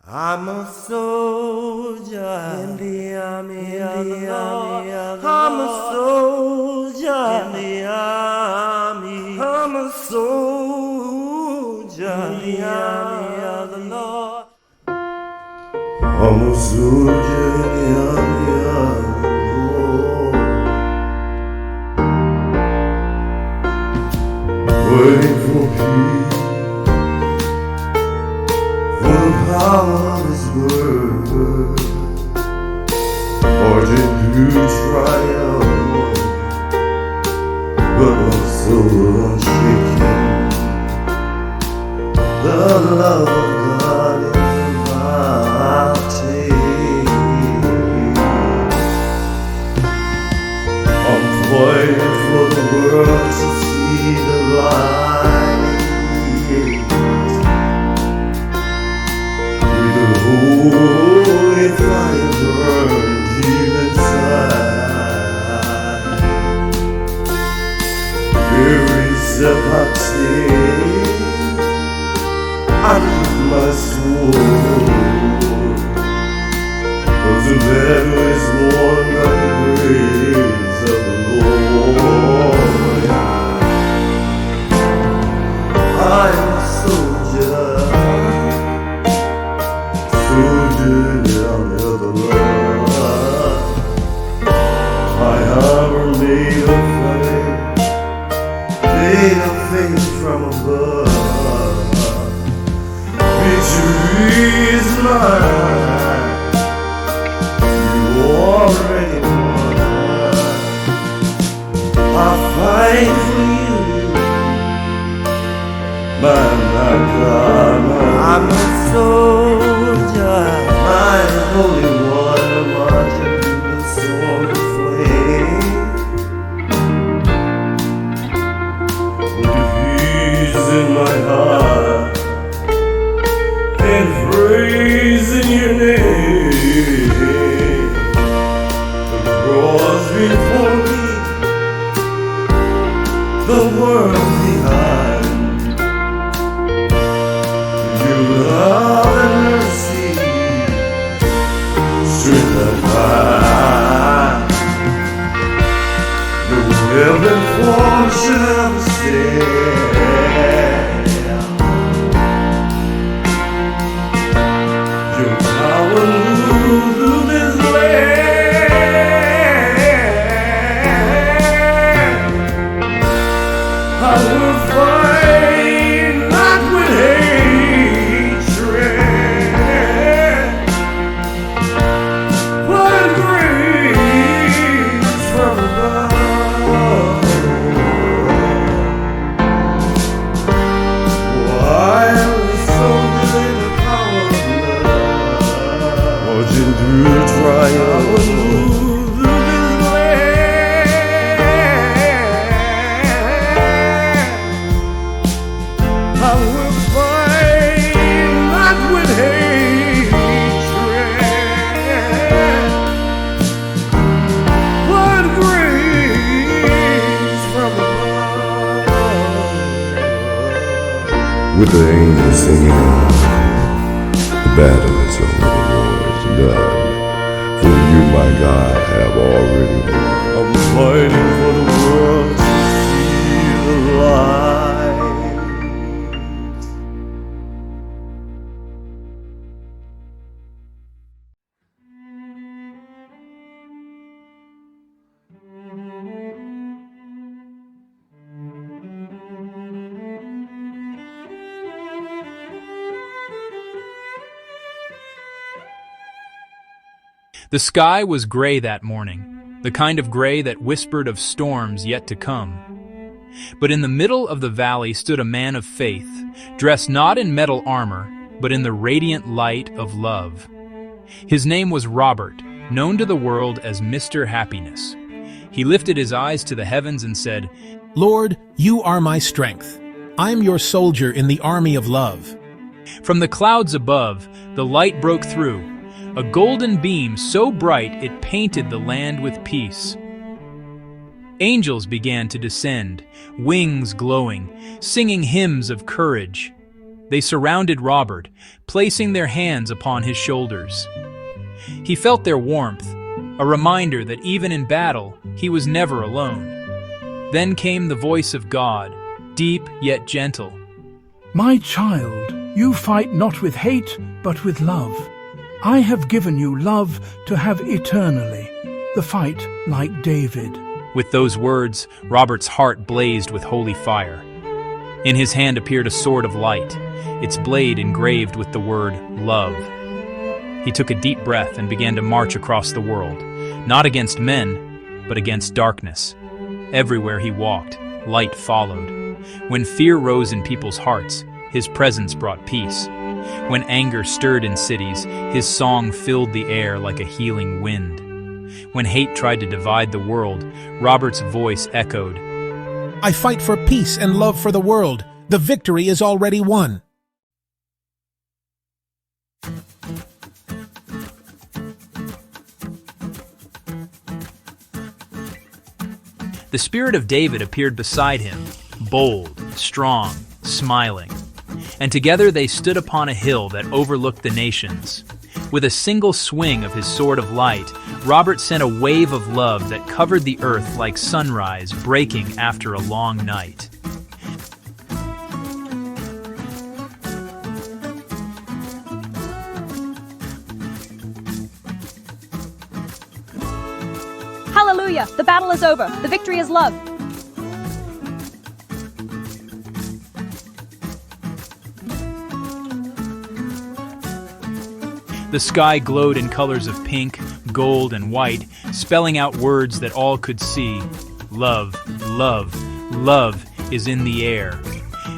I'm a soldier in the army of the Lord. I'm a soldier in the army. I'm a soldier in the army of the Lord. I'm a soldier in the army of the Lord. Waiting for peace, for the power of His word, marching through trial, but my soul unshaken. The love of God is my take. I'm fighting for the world to see the light. Holy fire burn deep inside. Every step I take, I lift my sword, 'cause the battle is won by the grace of the Lord. I am a soldier, soldier in the army of the Lord. My armor made of faith from above. Victory is mine, you already won. I fight for you, my God, I'm a soldier, my holy one, marching through the storm of flame. With peace in my heart and praise in your name. The cross before me, the world behind. Your love and mercy, strength and pride. No weapon formed should ever stand. Your power moves through this land. I will fight not with hatred, but grace from above. I am a soldier in the power of love, marching through trial. I will move through this land. I will fight not with hatred, but grace from above. With the angels singing, the battle is over, the war is done. For you, my God, have already won. I'm fighting for the world to see the light. The sky was gray that morning, the kind of gray that whispered of storms yet to come. But in the middle of the valley stood a man of faith, dressed not in metal armor, but in the radiant light of love. His name was Robert, known to the world as Mr. Happiness. He lifted his eyes to the heavens and said, Lord, you are my strength. I am your soldier in the army of love. From the clouds above, the light broke through, a golden beam so bright it painted the land with peace. Angels began to descend, wings glowing, singing hymns of courage. They surrounded Robert, placing their hands upon his shoulders. He felt their warmth, a reminder that even in battle, he was never alone. Then came the voice of God, deep yet gentle. My child, you fight not with hate, but with love. I have given you love to have eternally. The fight like David. With those words, Robert's heart blazed with holy fire. In his hand appeared a sword of light, its blade engraved with the word love. He took a deep breath and began to march across the world, not against men, but against darkness. Everywhere he walked, light followed. When fear rose in people's hearts, his presence brought peace. When anger stirred in cities, his song filled the air like a healing wind. When hate tried to divide the world, Robert's voice echoed, I fight for peace and love for the world. The victory is already won. The spirit of David appeared beside him, bold, strong, smiling. And together they stood upon a hill that overlooked the nations. With a single swing of his sword of light, Robert sent a wave of love that covered the earth like sunrise breaking after a long night. Hallelujah! The battle is over. The victory is love. The sky glowed in colors of pink, gold, and white, spelling out words that all could see. Love, love, love is in the air.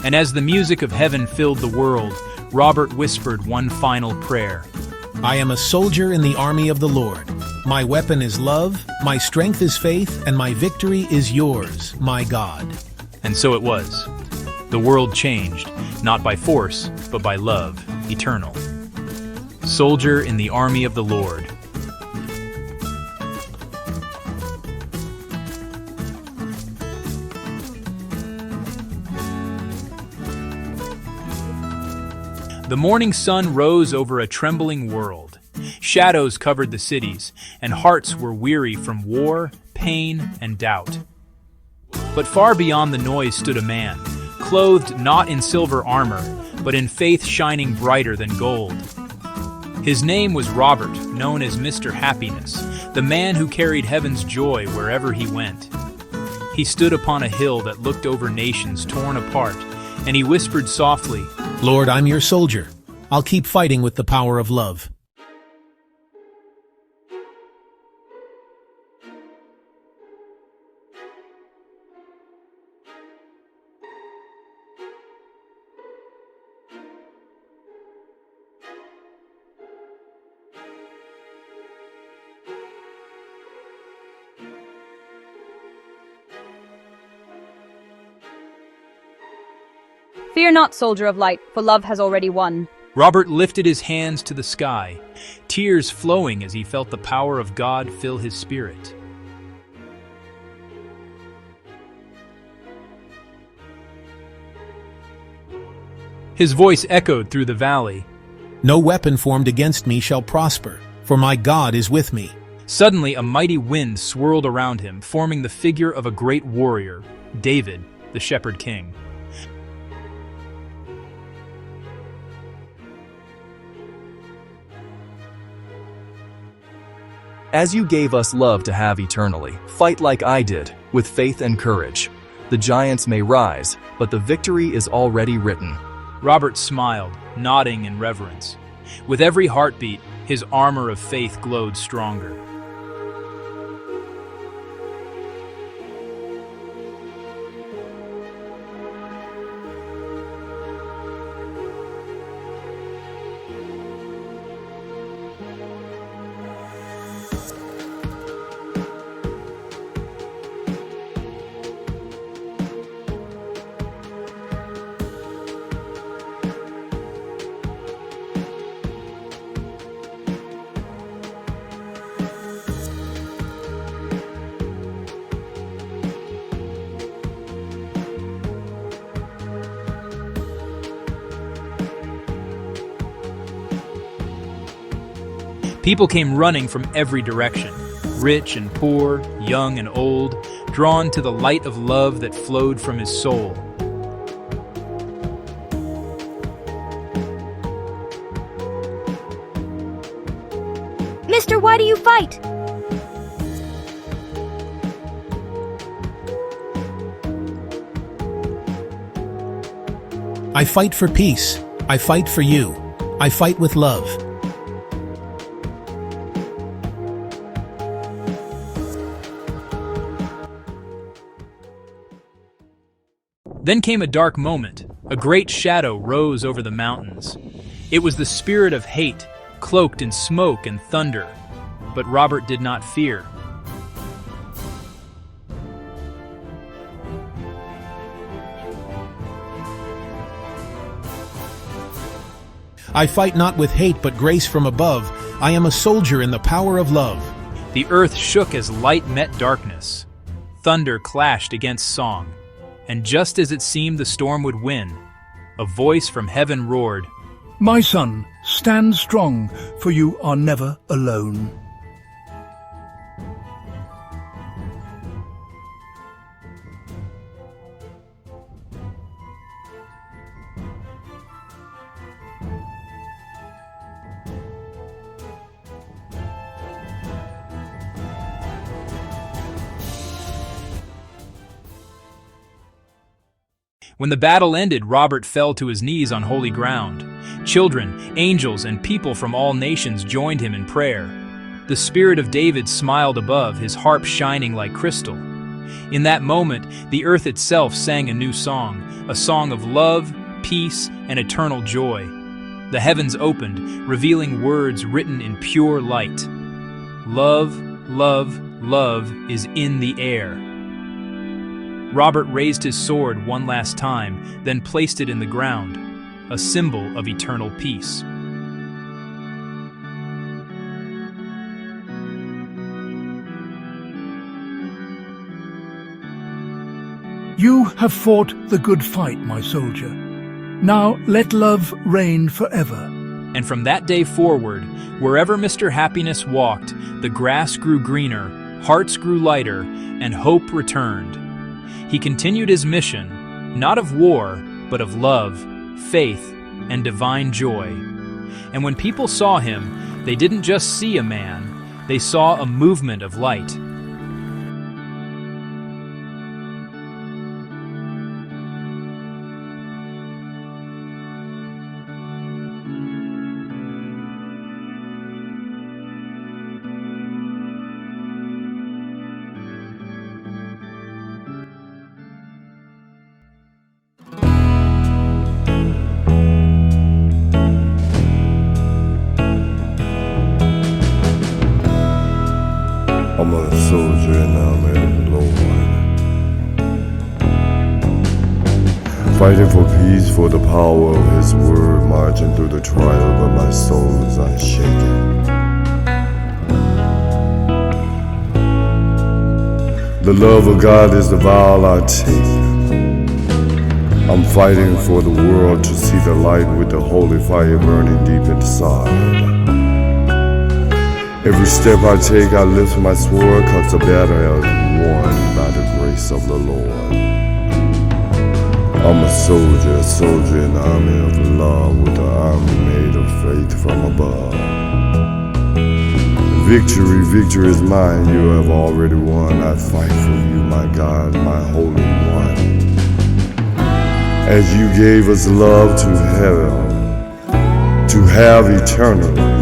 And as the music of heaven filled the world, Robert whispered one final prayer. I am a soldier in the army of the Lord. My weapon is love, my strength is faith, and my victory is yours, my God. And so it was. The world changed, not by force, but by love, eternal. Soldier in the army of the Lord. The morning sun rose over a trembling world. Shadows covered the cities, and hearts were weary from war, pain, and doubt. But far beyond the noise stood a man, clothed not in silver armor, but in faith shining brighter than gold. His name was Robert, known as Mr. Happiness, the man who carried heaven's joy wherever he went. He stood upon a hill that looked over nations torn apart, and he whispered softly, Lord, I'm your soldier. I'll keep fighting with the power of love. Fear not, soldier of light, for love has already won. Robert lifted his hands to the sky, tears flowing as he felt the power of God fill his spirit. His voice echoed through the valley. No weapon formed against me shall prosper, for my God is with me. Suddenly, a mighty wind swirled around him, forming the figure of a great warrior, David, the shepherd king. As you gave us love to have eternally, fight like I did, with faith and courage. The giants may rise, but the victory is already written. Robert smiled, nodding in reverence. With every heartbeat, his armor of faith glowed stronger. People came running from every direction, rich and poor, young and old, drawn to the light of love that flowed from his soul. Mister, why do you fight? I fight for peace. I fight for you. I fight with love. Then came a dark moment. A great shadow rose over the mountains. It was the spirit of hate, cloaked in smoke and thunder. But Robert did not fear. I fight not with hate but grace from above. I am a soldier in the power of love. The earth shook as light met darkness. Thunder clashed against song. And just as it seemed the storm would win, a voice from heaven roared, My son, stand strong, for you are never alone. When the battle ended, Robert fell to his knees on holy ground. Children, angels, and people from all nations joined him in prayer. The Spirit of David smiled above, his harp shining like crystal. In that moment, the earth itself sang a new song, a song of love, peace, and eternal joy. The heavens opened, revealing words written in pure light. Love, love, love is in the air. Robert raised his sword one last time, then placed it in the ground, a symbol of eternal peace. You have fought the good fight, my soldier. Now let love reign forever. And from that day forward, wherever Mr. Happiness walked, the grass grew greener, hearts grew lighter, and hope returned. He continued his mission, not of war, but of love, faith, and divine joy. And when people saw him, they didn't just see a man, they saw a movement of light. I'm a soldier and I'm a Lord, fighting for peace, for the power of His word, marching through the trial, but my soul is unshaken. The love of God is the vow I take. I'm fighting for the world to see the light with the holy fire burning deep inside. Every step I take, I lift my sword, 'cause the battle is won by the grace of the Lord. I'm a soldier in the army of love, with the army made of faith from above. Victory is mine, you have already won. I fight for you, my God, my Holy One. As you gave us love to have eternally.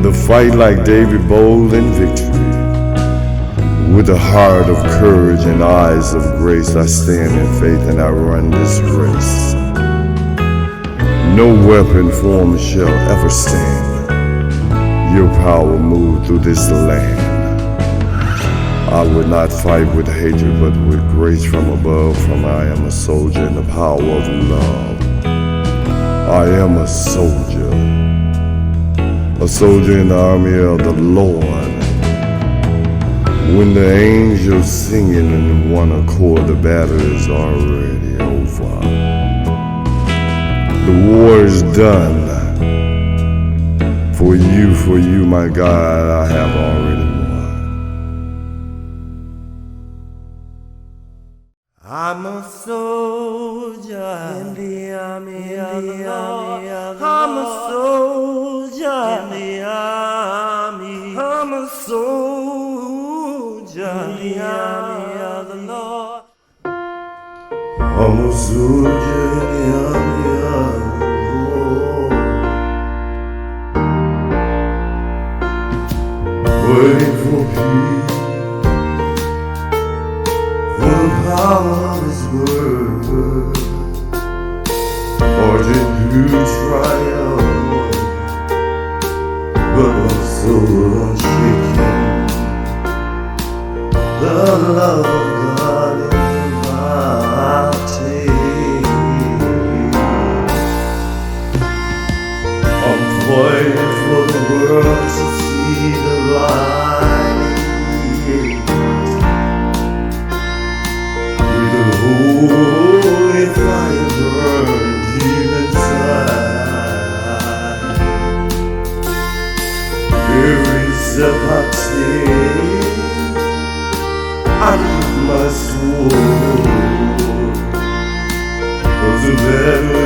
The fight like David, bold in victory. With a heart of courage and eyes of grace, I stand in faith and I run this race. No weapon formed shall ever stand. Your power moved through this land. I would not fight with hatred, but with grace from above, for I am a soldier in the power of love. I am a soldier in the army of the Lord. When the angels singing in one accord, the battle is already over. The war is done. For you, my God, I have already won. I'm a soldier in the army of the Lord. I'm a soldier in the army. I'm a soldier in the army of the Lord. I'm a soldier in the army of the Lord, waiting for peace, for the power of His word, marching through triumph, but my soul unshaken. The love of God in my teeth. I'm fighting for the world to see the light. With the holy fire burn deep inside. Every step I take, I give my soul, 'cause the battle